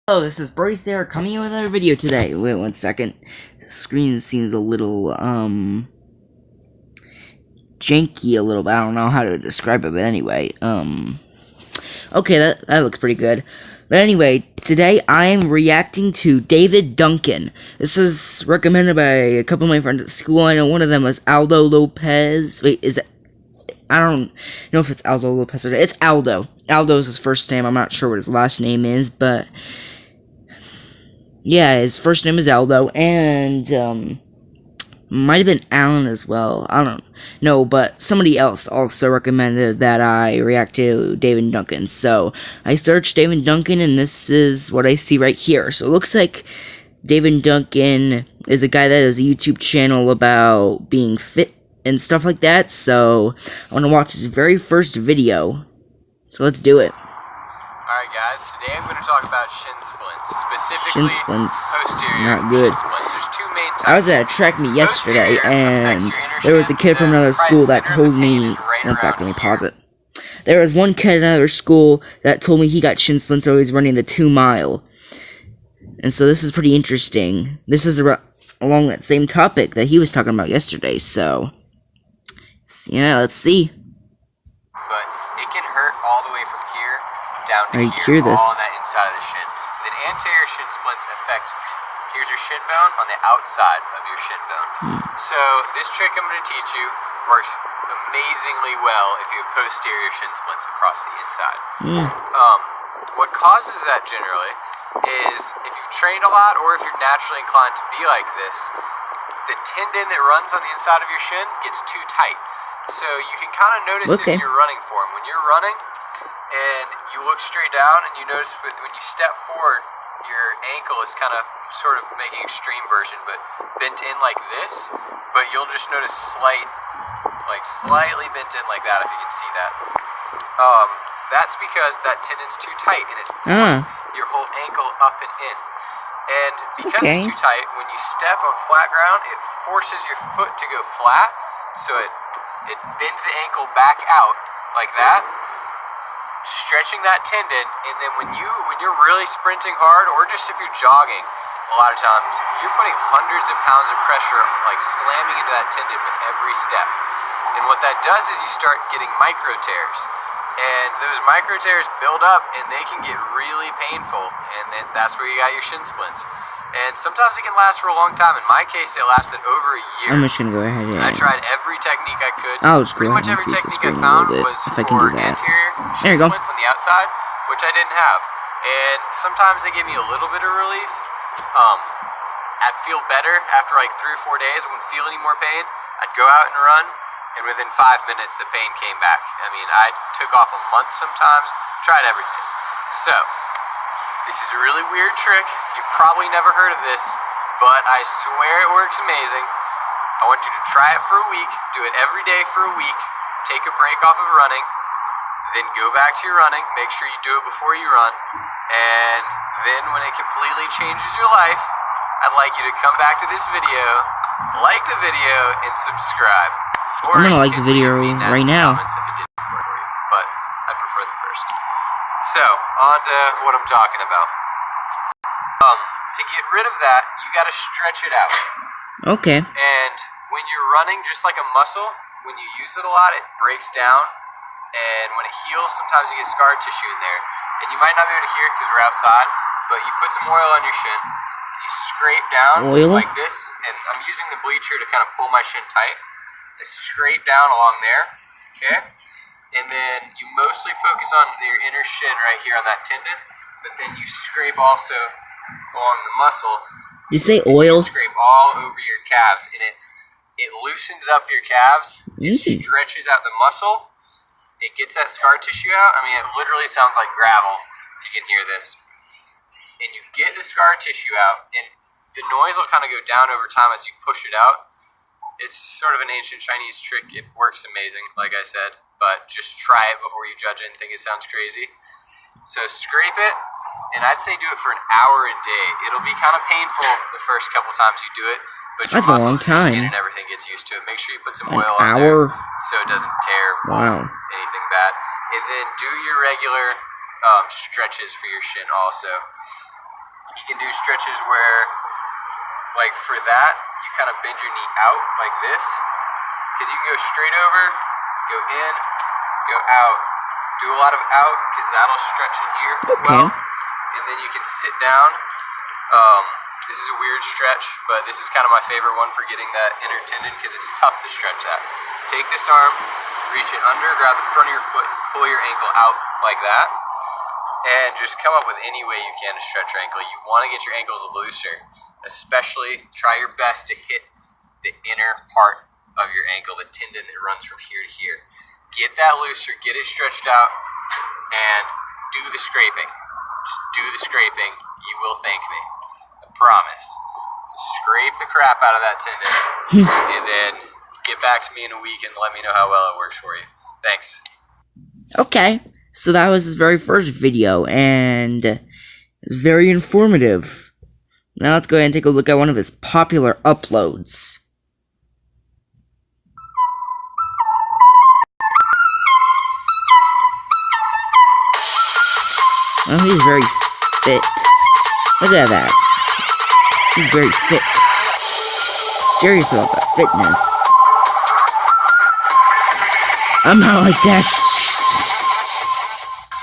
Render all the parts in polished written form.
Hello, this is Bryce there, coming in with another video today. Wait one second. The screen seems a little, janky a little bit. I don't know how to describe it, but anyway, okay, that looks pretty good. But anyway, today I am reacting to David Duncan. This was recommended by a couple of my friends at school. I know one of them was Aldo Lopez. Wait, is it? I don't know if it's Aldo Lopez or not. It's Aldo. Aldo is his first name. I'm not sure what his last name is, but yeah, his first name is Aldo, and might have been Alan as well. I don't know, but somebody else also recommended that I react to David Duncan. So I searched David Duncan, and this is what I see right here. So it looks like David Duncan is a guy that has a YouTube channel about being fit and stuff like that. So I want to watch his very first video. So let's do it. Alright guys, today I'm going to talk about shin splints, specifically Shin splints, posterior not good. shin splints. There's two main types. I was at a track meet yesterday, and there was a kid from another school that told me, one second, let me pause it. There was one kid at another school that told me he got shin splints while he was running the 2 mile. And so this is pretty interesting. This is along that same topic that he was talking about yesterday, so yeah, let's see. But it can hurt all the way from here down to Hear here, this. all on that inside of the shin. Then anterior shin splints affect, here's your shin bone on the outside of your shin bone. So this trick I'm going to teach you works amazingly well if you have posterior shin splints across the inside. What causes that generally is if you've trained a lot or if you're naturally inclined to be like this, the tendon that runs on the inside of your shin gets too tight. So you can kind of notice it in your running form. When you're running and you look straight down and you notice when you step forward, your ankle is kind of sort of making extreme version, but bent in like this, but you'll just notice slightly bent in like that if you can see that. That's because that tendon's too tight and it's pulling your whole ankle up and in. And because it's too tight, when you step on flat ground, it forces your foot to go flat, so it bends the ankle back out like that, stretching that tendon. And then when you're really sprinting hard, or just if you're jogging, a lot of times you're putting hundreds of pounds of pressure, like slamming into that tendon with every step. And what that does is you start getting micro tears. And those micro tears build up and they can get really painful, and then that's where you got your shin splints. And sometimes it can last for a long time. In my case, it lasted over a year. I'm just gonna go ahead and I tried every technique I could. I'll just Pretty much every technique I found was for anterior shin splints on the outside, which I didn't have. And sometimes they give me a little bit of relief. I'd feel better after like 3 or 4 days. I wouldn't feel any more pain. I'd go out and run, and within 5 minutes the pain came back. I mean, I took off a month sometimes, tried everything. So this is a really weird trick. You've probably never heard of this, but I swear it works amazing. I want you to try it for a week, do it every day for a week, take a break off of running, then go back to your running, make sure you do it before you run, and then when it completely changes your life, I'd like you to come back to this video, like the video, and subscribe. Or I'm gonna like the video right now. If it didn't work for you, but I prefer the first. So, on to what I'm talking about. To get rid of that, you gotta stretch it out. Okay. And when you're running, just like a muscle, when you use it a lot, it breaks down. And when it heals, sometimes you get scar tissue in there. And you might not be able to hear it because we're outside, but you put some oil on your shin, and you scrape down like this. And I'm using the bleacher to kind of pull my shin tight. I scrape down along there, okay? And then you mostly focus on your inner shin right here on that tendon, but then you scrape also along the muscle. Did you say oil? You scrape all over your calves, and it loosens up your calves. It stretches out the muscle. It gets that scar tissue out. I mean, it literally sounds like gravel, if you can hear this. And you get the scar tissue out, and the noise will kind of go down over time as you push it out. It's sort of an ancient Chinese trick. It works amazing, like I said, but just try it before you judge it and think it sounds crazy. So scrape it, and I'd say do it for an hour a day. It'll be kind of painful the first couple times you do it, but your muscles and your skin and everything gets used to it. Make sure you put some oil on there so it doesn't tear anything bad. And then do your regular stretches for your shin also. You can do stretches where, like for that, you kind of bend your knee out like this, because you can go straight over, go in, go out. Do a lot of out, because that'll stretch in here well. And then you can sit down. This is a weird stretch, but this is kind of my favorite one for getting that inner tendon, because it's tough to stretch that. Take this arm, reach it under, grab the front of your foot, and pull your ankle out like that. And just come up with any way you can to stretch your ankle. You want to get your ankles looser, especially try your best to hit the inner part of your ankle, the tendon that runs from here to here. Get that looser, get it stretched out, and do the scraping. Just do the scraping. You will thank me. I promise. So scrape the crap out of that tendon, and then get back to me in a week and let me know how well it works for you. Thanks. Okay, so that was his very first video, and it was very informative. Now let's go ahead and take a look at one of his popular uploads. Oh, he's very fit. Look at that. He's very fit. Serious about that fitness. I'm not like that.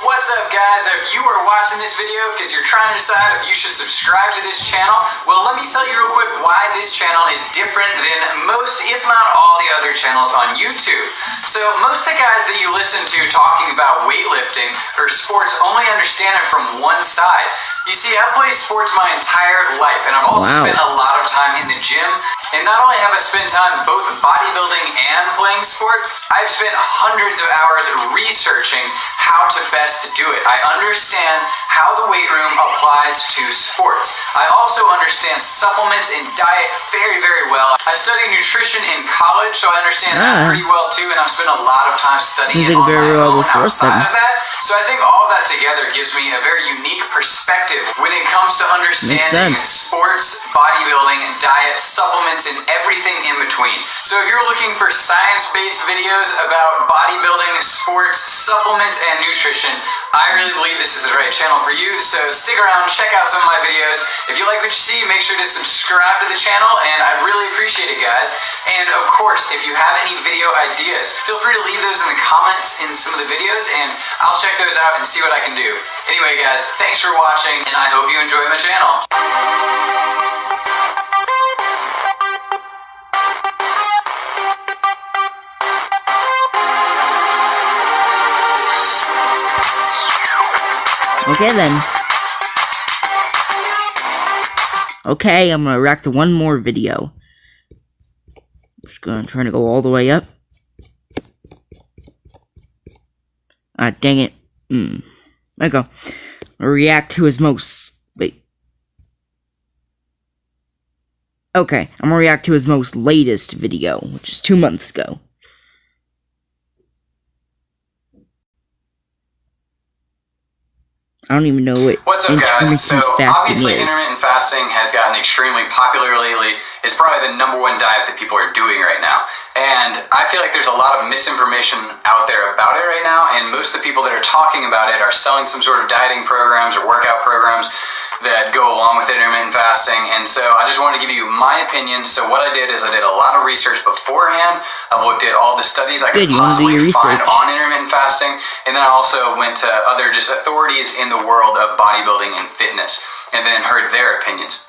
What's up, guys? If you are watching this video because you're trying to decide if you should subscribe to this channel, well, let me tell you real quick why this channel is different than most, if not all, the other channels on YouTube. So most of the guys that you listen to talking about weightlifting or sports only understand it from one side. You see, I've played sports my entire life, and I've also spent a lot of time in the gym. And not only have I spent time both bodybuilding and playing sports, I've spent hundreds of hours researching how to best do it. I understand how the weight room applies to sports. I also understand supplements and diet very, very well. I studied nutrition in college, so I understand that pretty well too, and I've spent a lot of time studying it on my own outside of that. So I think all of that together gives me a very unique perspective when it comes to understanding sports, bodybuilding, diet, supplements, and everything in between. So if you're looking for science-based videos about bodybuilding, sports, supplements, and nutrition, I really believe this is the right channel for you. So stick around, check out some of my videos. If you like what you see, make sure to subscribe to the channel, and I'd really appreciate it, guys. And of course, if you have any video ideas, feel free to leave those in the comments in some of the videos, and I'll check those out and see what I can do. Anyway, guys, thanks for watching, and I hope you enjoy my channel. Okay then. Okay, I'm gonna react to one more video. Just gonna try to go all the way up. Ah, dang it. There we go. I'll react to his most... Wait. Okay, I'm gonna react to his most latest video, which is 2 months ago. I don't even know what What's up, guys? So obviously is. intermittent fasting has gotten extremely popular lately. It's probably the #1 diet that people are doing right now. And I feel like there's a lot of misinformation out there about it right now, and most of the people that are talking about it are selling some sort of dieting programs or workout programs that go along with intermittent fasting. And so I just wanted to give you my opinion. So what I did is I did a lot of research beforehand. I've looked at all the studies I could possibly find on intermittent fasting, and then I also went to other just authorities in the world of bodybuilding and fitness, and then heard their opinions.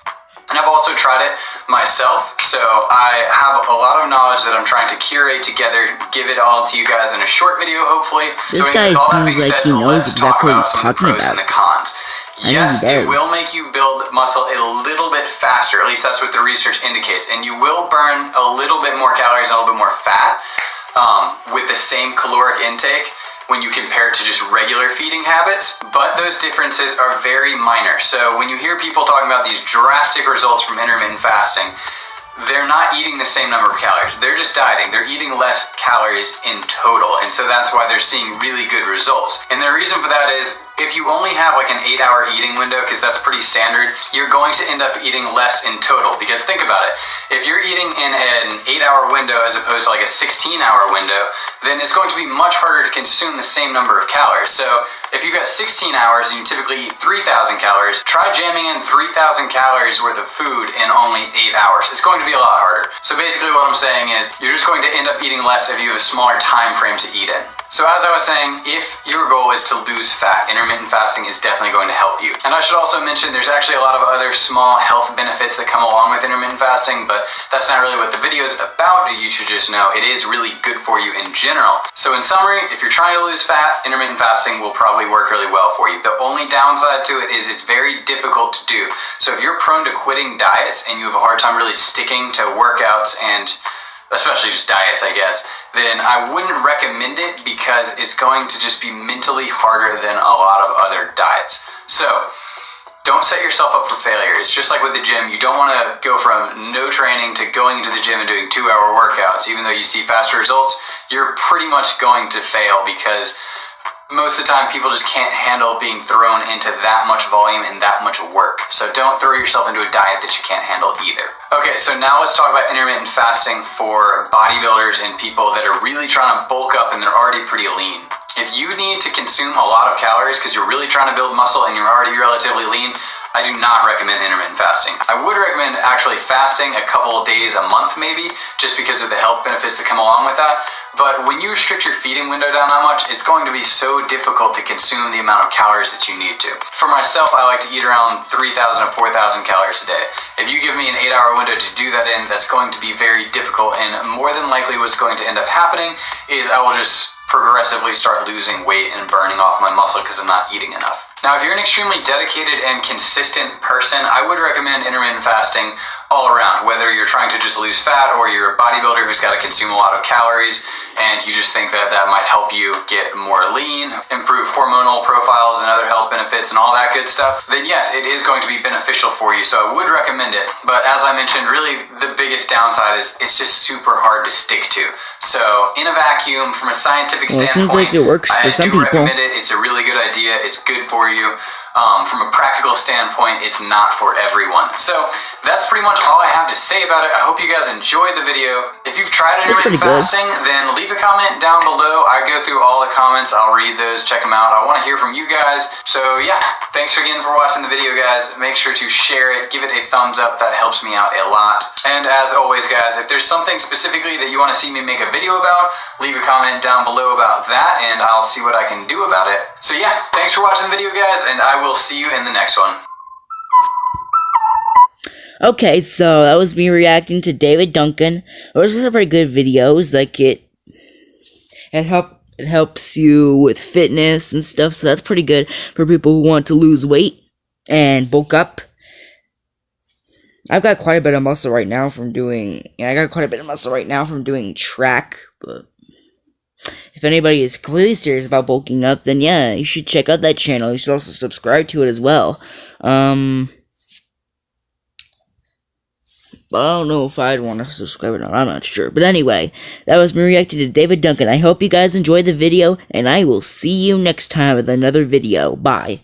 And I've also tried it myself, so I have a lot of knowledge that I'm trying to curate together, give it all to you guys in a short video, hopefully. This so guy seems like he knows exactly what he's talking about. And the cons. Yes, it will make you build muscle a little bit faster, at least that's what the research indicates, and you will burn a little bit more calories and a little bit more fat with the same caloric intake when you compare it to just regular feeding habits, but those differences are very minor. So when you hear people talking about these drastic results from intermittent fasting, they're not eating the same number of calories. They're just dieting. They're eating less calories in total, and so that's why they're seeing really good results. And the reason for that is if you only have like an 8-hour eating window, because that's pretty standard, you're going to end up eating less in total. Because think about it, if you're eating in an 8-hour window as opposed to like a 16-hour window, then it's going to be much harder to consume the same number of calories. So if you've got 16 hours and you typically eat 3,000 calories, try jamming in 3,000 calories worth of food in only 8 hours. It's going to be a lot harder. So basically what I'm saying is you're just going to end up eating less if you have a smaller time frame to eat in. So as I was saying, if your goal is to lose fat, intermittent fasting is definitely going to help you. And I should also mention there's actually a lot of other small health benefits that come along with intermittent fasting, but that's not really what the video is about. You should just know it is really good for you in general. So in summary, if you're trying to lose fat, intermittent fasting will probably work really well for you. The only downside to it is it's very difficult to do. So if you're prone to quitting diets and you have a hard time really sticking to workouts and especially just diets, I guess, then I wouldn't recommend it because it's going to just be mentally harder than a lot of other diets. So don't set yourself up for failure. It's just like with the gym. You don't want to go from no training to going into the gym and doing 2-hour workouts. Even though you see faster results, you're pretty much going to fail because most of the time people just can't handle being thrown into that much volume and that much work. So don't throw yourself into a diet that you can't handle either. Okay, so now let's talk about intermittent fasting for bodybuilders and people that are really trying to bulk up and they're already pretty lean. If you need to consume a lot of calories because you're really trying to build muscle and you're already relatively lean, I do not recommend intermittent fasting. I would recommend actually fasting a couple of days a month maybe, just because of the health benefits that come along with that. But when you restrict your feeding window down that much, it's going to be so difficult to consume the amount of calories that you need to. For myself, I like to eat around 3,000 to 4,000 calories a day. If you give me an 8-hour window to do that in, that's going to be very difficult, and more than likely what's going to end up happening is I will just progressively start losing weight and burning off my muscle because I'm not eating enough. Now, if you're an extremely dedicated and consistent person, I would recommend intermittent fasting all around, whether you're trying to just lose fat or you're a bodybuilder who's got to consume a lot of calories and you just think that that might help you get more lean, improve hormonal profiles and other health benefits and all that good stuff, then yes, it is going to be beneficial for you, so I would recommend it. But as I mentioned, really the biggest downside is it's just super hard to stick to. So in a vacuum, from a scientific standpoint, it seems like it works for some people. recommend it. It's a really good idea. It's good for you. From a practical standpoint, it's not for everyone. So that's pretty much all I have to say about it. I hope you guys enjoyed the video. If you've tried intermittent fasting, then leave a comment down below. I go through all the comments. I'll read those, check them out. I want to hear from you guys. So yeah, thanks again for watching the video, guys. Make sure to share it. Give it a thumbs up. That helps me out a lot. And as always, guys, if there's something specifically that you want to see me make a video about, leave a comment down below about that, and I'll see what I can do about it. So yeah, thanks for watching the video, guys, and I will see you in the next one. Okay, so that was me reacting to David Duncan. This is a pretty good video. It's like it helps you with fitness and stuff, so that's pretty good for people who want to lose weight and bulk up. I've got quite a bit of muscle right now from doing track, but if anybody is completely serious about bulking up, then yeah, you should check out that channel. You should also subscribe to it as well. I don't know if I'd want to subscribe or not. I'm not sure. But anyway, that was me reacting to David Duncan. I hope you guys enjoyed the video, and I will see you next time with another video. Bye.